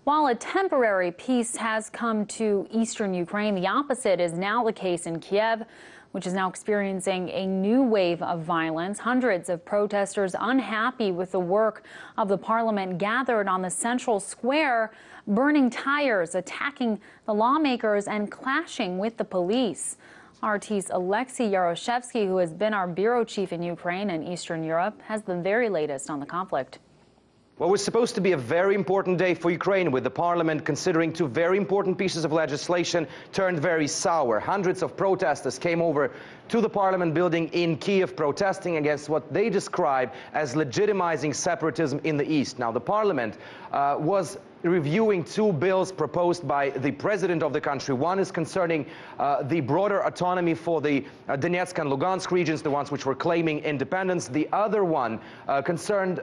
While a temporary peace has come to eastern Ukraine, the opposite is now the case in Kiev, which is now experiencing a new wave of violence. Hundreds of protesters unhappy with the work of the parliament gathered on the central square, burning tires, attacking the lawmakers, and clashing with the police. RT's Alexey Yaroshevsky, who has been our bureau chief in Ukraine and Eastern Europe, has the very latest on the conflict. What was supposed to be a very important day for Ukraine, with the parliament considering two very important pieces of legislation, turned very sour. Hundreds of protesters came over to the parliament building in Kiev, protesting against what they describe as legitimizing separatism in the east. Now, the parliament was reviewing two bills proposed by the president of the country. One is concerning the broader autonomy for the Donetsk and Lugansk regions, the ones which were claiming independence. The other one concerned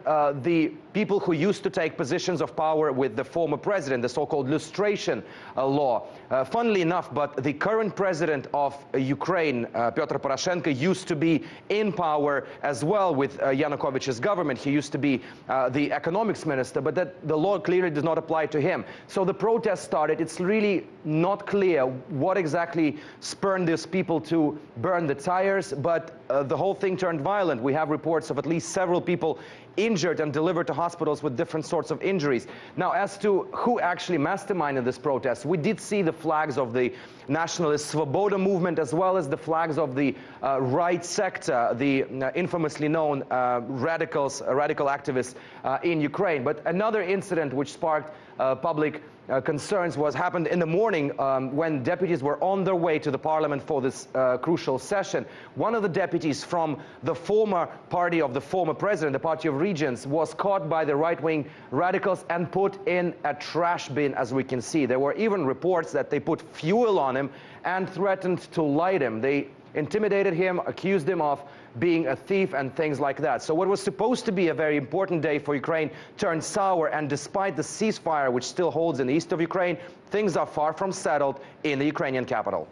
the people who used to take positions of power with the former president, the so-called lustration law. Funnily enough, but the current president of Ukraine, Petro Poroshenko, used to be in power as well with Yanukovych's government. He used to be the economics minister, but that the law clearly does not apply to him. So the protest started. It's really not clear what exactly spurred these people to burn the tires, but the whole thing turned violent. We have reports of at least several people injured and delivered to hospitals with different sorts of injuries. Now, as to who actually masterminded this protest, we did see the flags of the nationalist Svoboda movement, as well as the flags of the right sector, the infamously known radical activists in Ukraine. But another incident which sparked public concerns happened in the morning when deputies were on their way to the parliament for this crucial session. One of the deputies from the former party of the former president, the Party of Regents, was caught by the right-wing radicals and put in a trash bin, as we can see. There were even reports that they put fuel on him and threatened to light him. They intimidated him, accused him of being a thief and things like that. So what was supposed to be a very important day for Ukraine turned sour, and despite the ceasefire which still holds in the east of Ukraine, things are far from settled in the Ukrainian capital.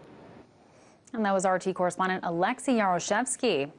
And that was RT correspondent Alexey Yaroshevsky.